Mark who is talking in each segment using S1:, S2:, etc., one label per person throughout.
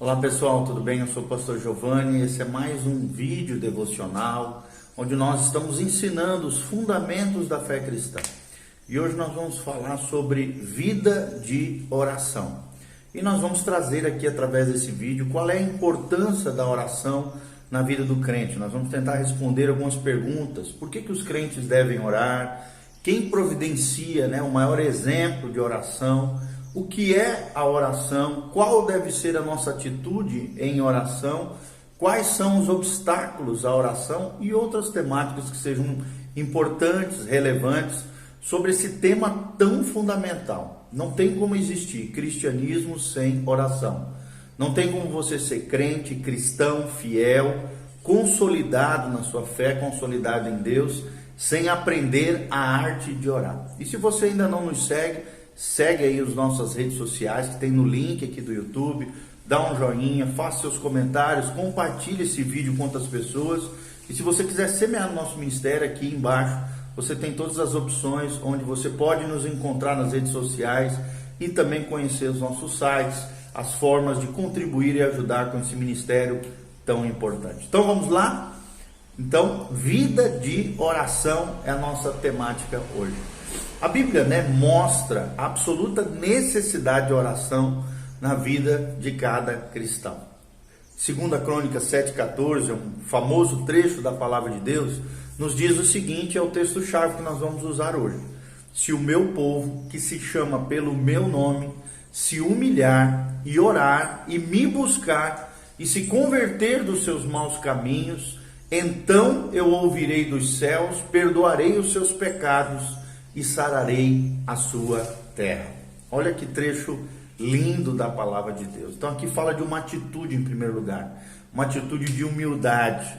S1: Olá pessoal, tudo bem? Eu sou o pastor Giovanni. Esse é mais um vídeo devocional onde nós estamos ensinando os fundamentos da fé cristã. E hoje nós vamos falar sobre vida de oração. E nós vamos trazer aqui através desse vídeo qual é a importância da oração na vida do crente. Nós vamos tentar responder algumas perguntas. Por que os crentes devem orar? Quem providencia, o maior exemplo de oração? O que é a oração? Qual deve ser a nossa atitude em oração? Quais são os obstáculos à oração? E outras temáticas que sejam importantes, relevantes sobre esse tema tão fundamental. Não tem como existir cristianismo sem oração. Não tem como você ser crente, cristão, fiel, consolidado na sua fé, consolidado em Deus, sem aprender a arte de orar. E se você ainda não nos segue aí as nossas redes sociais, que tem no link aqui do YouTube, dá um joinha, faça seus comentários, compartilhe esse vídeo com outras pessoas. E se você quiser semear no nosso ministério, aqui embaixo, você tem todas as opções onde você pode nos encontrar nas redes sociais e também conhecer os nossos sites, as formas de contribuir e ajudar com esse ministério tão importante. Então vamos lá? Então, vida de oração é a nossa temática hoje. A Bíblia, mostra a absoluta necessidade de oração na vida de cada cristão. 2 Crônicas 7,14, um famoso trecho da palavra de Deus, nos diz o seguinte, é o texto-chave que nós vamos usar hoje. Se o meu povo, que se chama pelo meu nome, se humilhar e orar e me buscar e se converter dos seus maus caminhos, então eu ouvirei dos céus, perdoarei os seus pecados e sararei a sua terra. Olha que trecho lindo da palavra de Deus. Então aqui fala de uma atitude em primeiro lugar, uma atitude de humildade.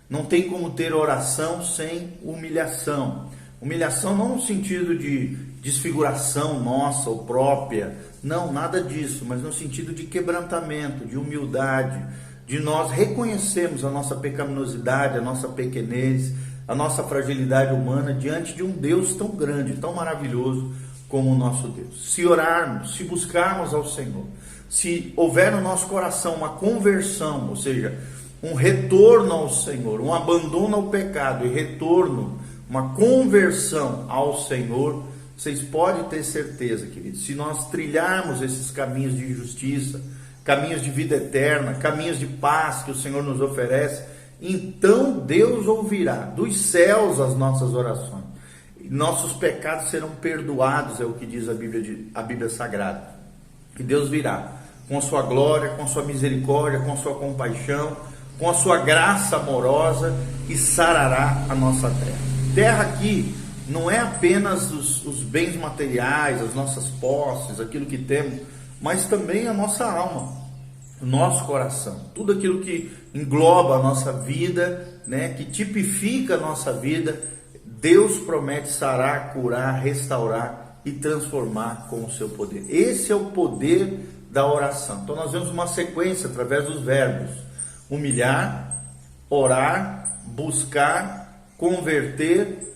S1: Não tem como ter oração sem humilhação. Humilhação não no sentido de desfiguração nossa ou própria, não, nada disso, mas no sentido de quebrantamento, de humildade, de nós reconhecermos a nossa pecaminosidade, a nossa pequenez, a nossa fragilidade humana diante de um Deus tão grande, tão maravilhoso como o nosso Deus. Se orarmos, se buscarmos ao Senhor, se houver no nosso coração uma conversão, ou seja, um retorno ao Senhor, um abandono ao pecado e retorno, uma conversão ao Senhor, vocês podem ter certeza, queridos, se nós trilharmos esses caminhos de justiça, caminhos de vida eterna, caminhos de paz que o Senhor nos oferece, então Deus ouvirá dos céus as nossas orações. Nossos pecados serão perdoados, é o que diz a Bíblia Sagrada. Que Deus virá com a sua glória, com a sua misericórdia, com a sua compaixão, com a sua graça amorosa e sarará a nossa terra. Terra aqui não é apenas os bens materiais, as nossas posses, aquilo que temos, mas também a nossa alma, o nosso coração, tudo aquilo que engloba a nossa vida, que tipifica a nossa vida, Deus promete sarar, curar, restaurar e transformar com o seu poder. Esse é o poder da oração. Então nós vemos uma sequência através dos verbos: humilhar, orar, buscar, converter,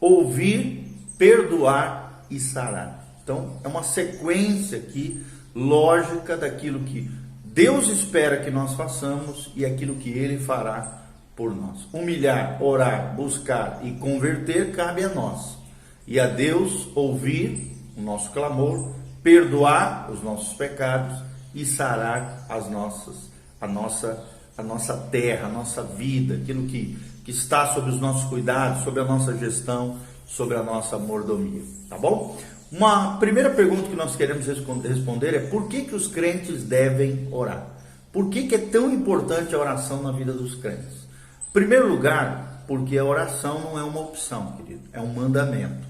S1: ouvir, perdoar e sarar. Então é uma sequência aqui lógica daquilo que Deus espera que nós façamos e aquilo que Ele fará por nós. Humilhar, orar, buscar e converter cabe a nós. E a Deus ouvir o nosso clamor, perdoar os nossos pecados e sarar a nossa terra, a nossa vida, aquilo que está sob os nossos cuidados, sob a nossa gestão, sobre a nossa mordomia. Tá bom? Uma primeira pergunta que nós queremos responder é: por que os crentes devem orar? Por que é tão importante a oração na vida dos crentes? Em primeiro lugar, porque a oração não é uma opção, querido, é um mandamento.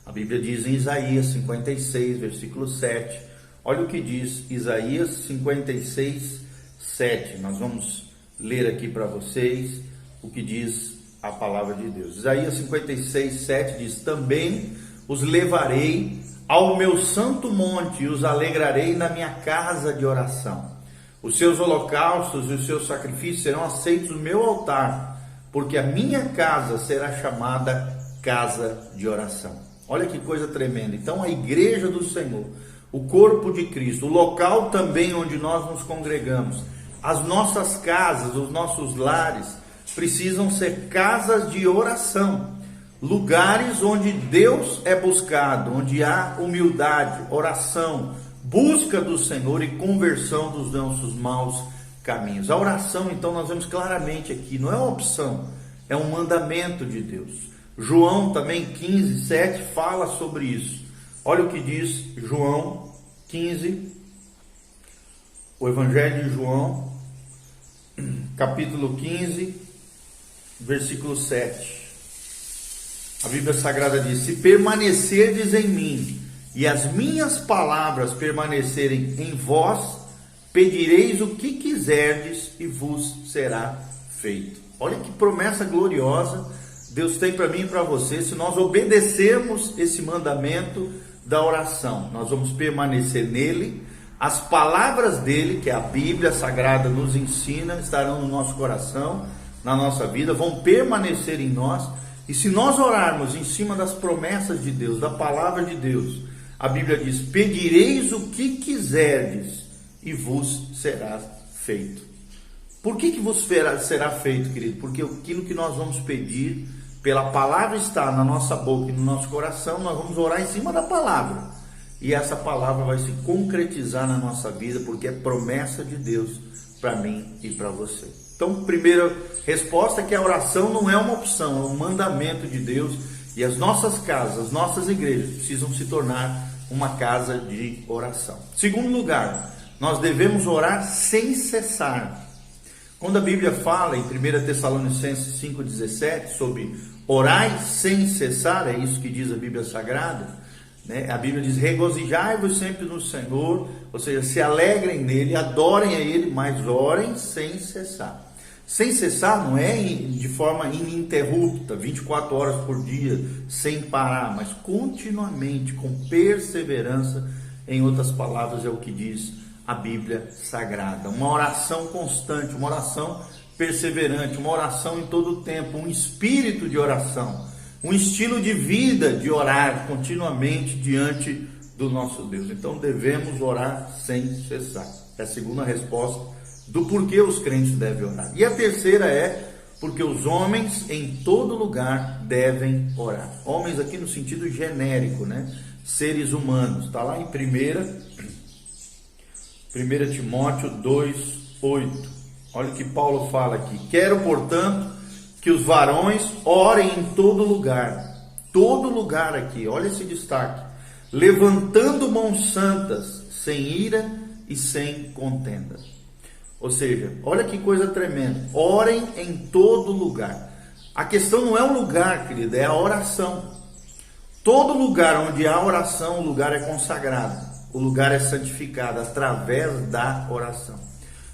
S1: A Bíblia diz em Isaías 56, versículo 7, olha o que diz Isaías 56, 7. Nós vamos ler aqui para vocês o que diz a palavra de Deus. Isaías 56, 7 diz: também os levarei ao meu santo monte e os alegrarei na minha casa de oração. Os seus holocaustos e os seus sacrifícios serão aceitos no meu altar, porque a minha casa será chamada casa de oração. Olha que coisa tremenda. Então a igreja do Senhor, o corpo de Cristo, o local também onde nós nos congregamos, as nossas casas, os nossos lares, precisam ser casas de oração, lugares onde Deus é buscado, onde há humildade, oração, busca do Senhor e conversão dos nossos maus caminhos. A oração, então, nós vemos claramente aqui, não é uma opção, é um mandamento de Deus. João também 15, 7 fala sobre isso. Olha o que diz João 15, o Evangelho de João, capítulo 15, versículo 7. A Bíblia Sagrada diz: se permanecerdes em mim e as minhas palavras permanecerem em vós, pedireis o que quiserdes e vos será feito. Olha que promessa gloriosa Deus tem para mim e para você. Se nós obedecermos esse mandamento da oração, nós vamos permanecer nele. As palavras dele, que a Bíblia Sagrada nos ensina, estarão no nosso coração, na nossa vida, vão permanecer em nós. E se nós orarmos em cima das promessas de Deus, da palavra de Deus, a Bíblia diz: pedireis o que quiserdes e vos será feito. Por que vos será feito, querido? Porque aquilo que nós vamos pedir, pela palavra está na nossa boca e no nosso coração, nós vamos orar em cima da palavra. E essa palavra vai se concretizar na nossa vida, porque é promessa de Deus para mim e para você. Então, primeira resposta é que a oração não é uma opção, é um mandamento de Deus. E as nossas casas, as nossas igrejas precisam se tornar uma casa de oração. Segundo lugar, nós devemos orar sem cessar. Quando a Bíblia fala em 1 Tessalonicenses 5,17 sobre orai sem cessar, é isso que diz a Bíblia Sagrada, né? A Bíblia diz: regozijai-vos sempre no Senhor, ou seja, se alegrem nele, adorem a ele, mas orem sem cessar. Sem cessar não é de forma ininterrupta, 24 horas por dia, sem parar, mas continuamente, com perseverança. Em outras palavras, é o que diz a Bíblia Sagrada. Uma oração constante, uma oração perseverante, uma oração em todo o tempo, um espírito de oração, um estilo de vida de orar continuamente diante do nosso Deus. Então devemos orar sem cessar. É a segunda resposta do porquê os crentes devem orar. E a terceira é porque os homens em todo lugar devem orar. Homens aqui no sentido genérico, né? Seres humanos. Está lá em 1 Timóteo 2:8. Olha o que Paulo fala aqui: quero, portanto, que os varões orem em todo lugar aqui, olha esse destaque, levantando mãos santas, sem ira e sem contenda. Ou seja, olha que coisa tremenda, orem em todo lugar. A questão não é o lugar, querido, é a oração. Todo lugar onde há oração, o lugar é consagrado, o lugar é santificado através da oração.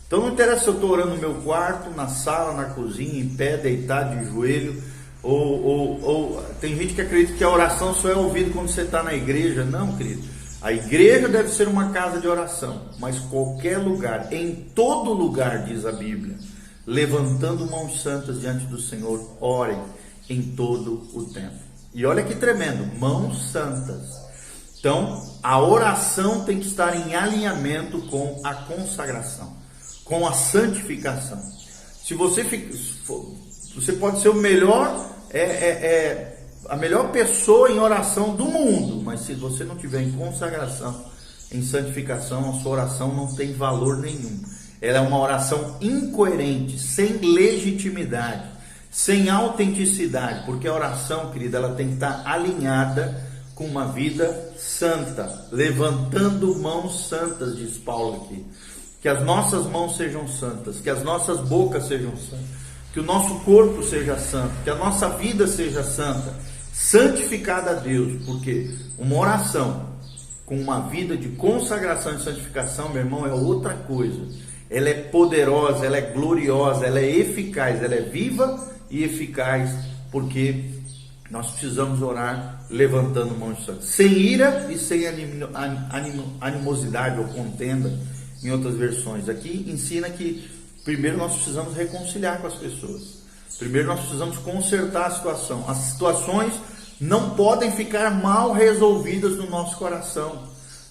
S1: Então não interessa se eu estou orando no meu quarto, na sala, na cozinha, em pé, deitado, de joelho, ou tem gente que acredita que a oração só é ouvida quando você está na igreja. Não, querido. A igreja deve ser uma casa de oração, mas qualquer lugar, em todo lugar, diz a Bíblia, levantando mãos santas diante do Senhor, orem em todo o tempo. E olha que tremendo, mãos santas. Então, a oração tem que estar em alinhamento com a consagração, com a santificação. Se você pode ser o melhor, a melhor pessoa em oração do mundo, mas se você não tiver em consagração, em santificação, a sua oração não tem valor nenhum. Ela é uma oração incoerente, sem legitimidade, sem autenticidade, porque a oração, querida, ela tem que estar alinhada com uma vida santa, levantando mãos santas, diz Paulo aqui. Que as nossas mãos sejam santas, que as nossas bocas sejam santas, que o nosso corpo seja santo, que a nossa vida seja santa, santificada a Deus, porque uma oração com uma vida de consagração e santificação, meu irmão, é outra coisa. Ela é poderosa, ela é gloriosa, ela é eficaz, ela é viva e eficaz, porque nós precisamos orar levantando mãos santas, sem ira e sem animosidade ou contenda, em outras versões. Aqui ensina que primeiro nós precisamos reconciliar com as pessoas, primeiro nós precisamos consertar a situação. As situações não podem ficar mal resolvidas no nosso coração.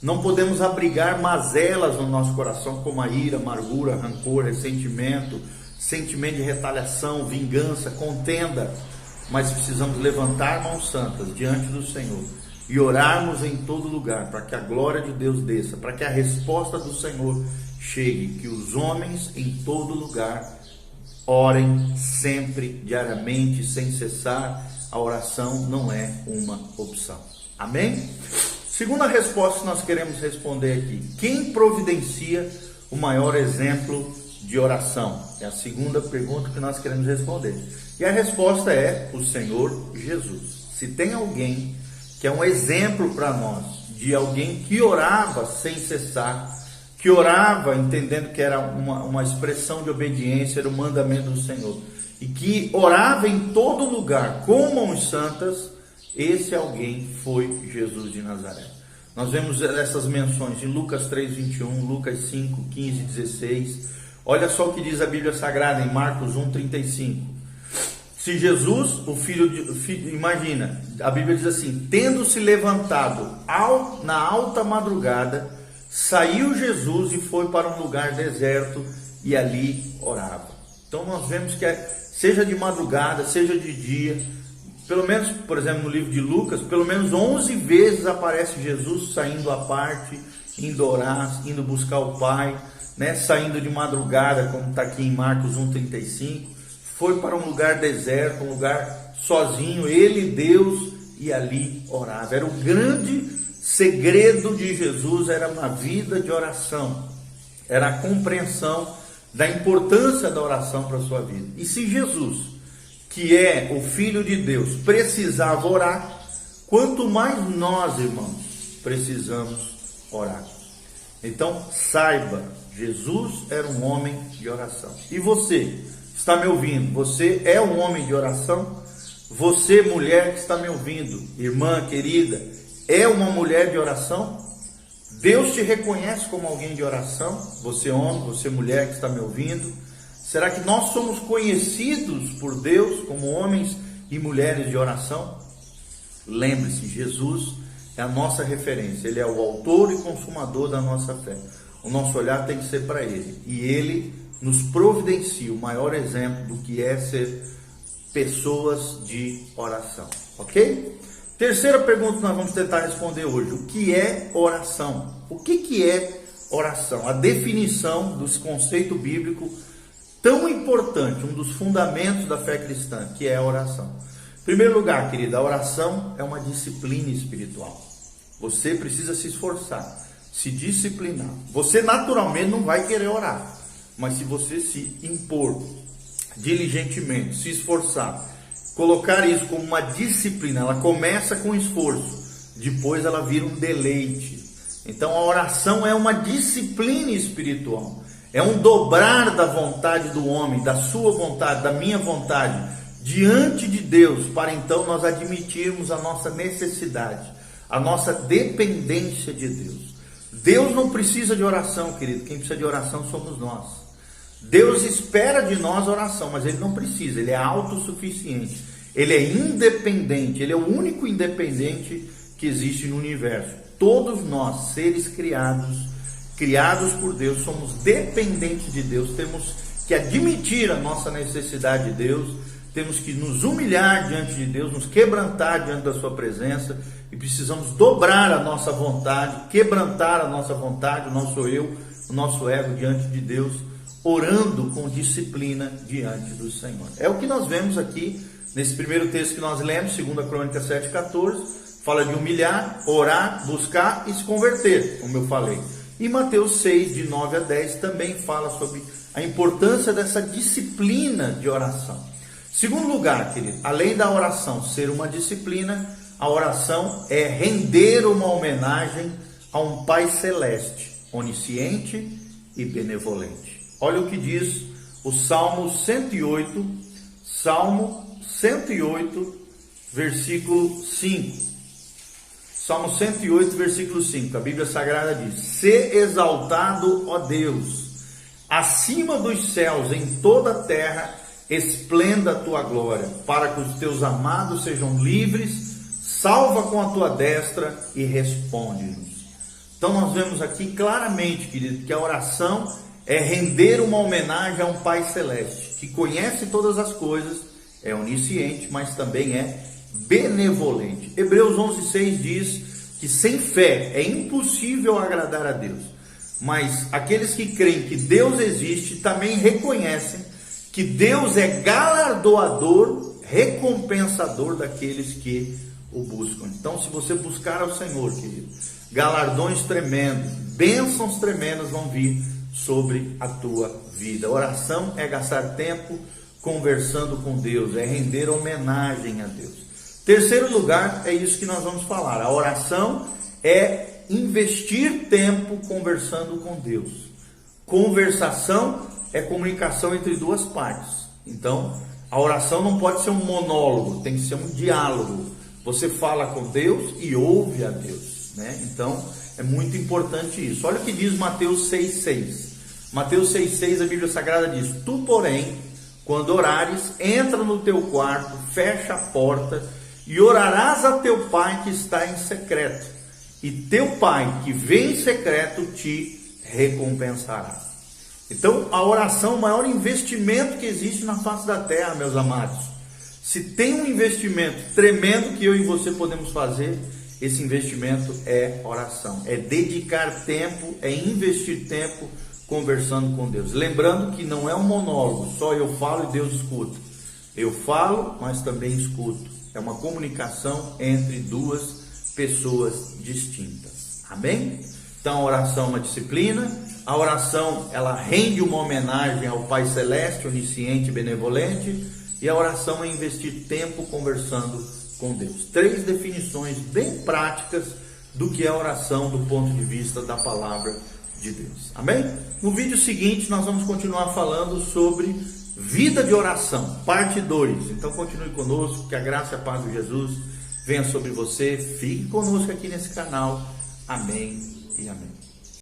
S1: Não podemos abrigar mazelas no nosso coração, como a ira, amargura, rancor, ressentimento, sentimento de retaliação, vingança, contenda. Mas precisamos levantar mãos santas diante do Senhor e orarmos em todo lugar, para que a glória de Deus desça, para que a resposta do Senhor chegue, que os homens em todo lugar orem sempre, diariamente, sem cessar. A oração não é uma opção. Amém? Segunda resposta que nós queremos responder aqui: quem providencia o maior exemplo de oração? É a segunda pergunta que nós queremos responder. E a resposta é o Senhor Jesus. Se tem alguém que é um exemplo para nós, de alguém que orava sem cessar, que orava entendendo que era uma expressão de obediência, era o mandamento do Senhor, e que orava em todo lugar com mãos santas, esse alguém foi Jesus de Nazaré. Nós vemos essas menções em Lucas 3:21, Lucas 5:15, 16. Olha só o que diz a Bíblia Sagrada em Marcos 1:35. Se Jesus, imagina, a Bíblia diz assim: tendo-se levantado na alta madrugada, saiu Jesus e foi para um lugar deserto e ali orava. Então nós vemos que seja de madrugada, seja de dia, pelo menos, por exemplo, no livro de Lucas, pelo menos 11 vezes aparece Jesus saindo à parte, indo orar, indo buscar o Pai, né? Saindo de madrugada, como está aqui em Marcos 1:35. Foi para um lugar deserto, um lugar sozinho, ele, Deus, e ali orava. Era o grande segredo de Jesus, era uma vida de oração, era a compreensão da importância da oração para a sua vida. E se Jesus, que é o Filho de Deus, precisava orar, quanto mais nós, irmãos, precisamos orar. Então saiba, Jesus era um homem de oração. E você está me ouvindo? Você é um homem de oração? Você, mulher que está me ouvindo, irmã querida, é uma mulher de oração? Deus te reconhece como alguém de oração? Você homem, você mulher que está me ouvindo? Será que nós somos conhecidos por Deus como homens e mulheres de oração? Lembre-se, Jesus é a nossa referência. Ele é o autor e consumador da nossa fé. O nosso olhar tem que ser para Ele. E Ele nos providencia o maior exemplo do que é ser pessoas de oração. Ok? Terceira pergunta que nós vamos tentar responder hoje: o que é oração? O que é oração? A definição desse conceito bíblico tão importante, um dos fundamentos da fé cristã, que é a oração. Em primeiro lugar, querida, a oração é uma disciplina espiritual. Você precisa se esforçar, se disciplinar. Você naturalmente não vai querer orar, mas se você se impor diligentemente, se esforçar, colocar isso como uma disciplina, ela começa com esforço, depois ela vira um deleite. Então a oração é uma disciplina espiritual, é um dobrar da vontade do homem, da sua vontade, da minha vontade, diante de Deus, para então nós admitirmos a nossa necessidade, a nossa dependência de Deus. Deus não precisa de oração, querido, quem precisa de oração somos nós. Deus espera de nós oração, mas Ele não precisa, Ele é autossuficiente, Ele é independente, Ele é o único independente que existe no universo. Todos nós, seres criados por Deus, somos dependentes de Deus, temos que admitir a nossa necessidade de Deus, temos que nos humilhar diante de Deus, nos quebrantar diante da sua presença, e precisamos dobrar a nossa vontade, quebrantar a nossa vontade, o nosso eu, o nosso ego diante de Deus, orando com disciplina diante do Senhor. É o que nós vemos aqui nesse primeiro texto que nós lemos, 2 Crônicas 7:14, fala de humilhar, orar, buscar e se converter, como eu falei. E Mateus 6, de 9 a 10, também fala sobre a importância dessa disciplina de oração. Segundo lugar, querido, além da oração ser uma disciplina, a oração é render uma homenagem a um Pai Celeste, onisciente e benevolente. Olha o que diz o Salmo 108, versículo 5. Salmo 108, versículo 5. A Bíblia Sagrada diz: "Se exaltado, ó Deus, acima dos céus, em toda a terra, esplenda a tua glória, para que os teus amados sejam livres, salva com a tua destra e responde-nos." Então nós vemos aqui claramente, querido, que a oração é render uma homenagem a um Pai Celeste, que conhece todas as coisas, é onisciente, mas também é benevolente. Hebreus 11:6 diz que sem fé é impossível agradar a Deus, mas aqueles que creem que Deus existe também reconhecem que Deus é galardoador, recompensador daqueles que o buscam. Então, se você buscar ao Senhor, querido, galardões tremendos, bênçãos tremendas vão vir sobre a tua vida. Oração é gastar tempo conversando com Deus, é render homenagem a Deus. Terceiro lugar, é isso que nós vamos falar. A oração é investir tempo conversando com Deus. Conversação é comunicação entre duas partes. Então, a oração não pode ser um monólogo, tem que ser um diálogo. Você fala com Deus e ouve a Deus, né? Então, é muito importante isso. Olha o que diz Mateus 6,6. Mateus 6,6, a Bíblia Sagrada diz: Tu, porém, quando orares, entra no teu quarto, fecha a porta e orarás a teu Pai que está em secreto. E teu Pai que vem em secreto te recompensará. Então, a oração é o maior investimento que existe na face da terra, meus amados. Se tem um investimento tremendo que eu e você podemos fazer, esse investimento é oração. É dedicar tempo, é investir tempo conversando com Deus. Lembrando que não é um monólogo, só eu falo e Deus escuta. Eu falo, mas também escuto. É uma comunicação entre duas pessoas distintas. Amém? Então, a oração é uma disciplina. A oração, ela rende uma homenagem ao Pai Celeste, onisciente e benevolente. E a oração é investir tempo conversando com Deus. 3 definições bem práticas do que é oração do ponto de vista da palavra de Deus. Amém? No vídeo seguinte nós vamos continuar falando sobre vida de oração, parte 2. Então continue conosco, que a graça e a paz de Jesus venha sobre você. Fique conosco aqui nesse canal. Amém e amém.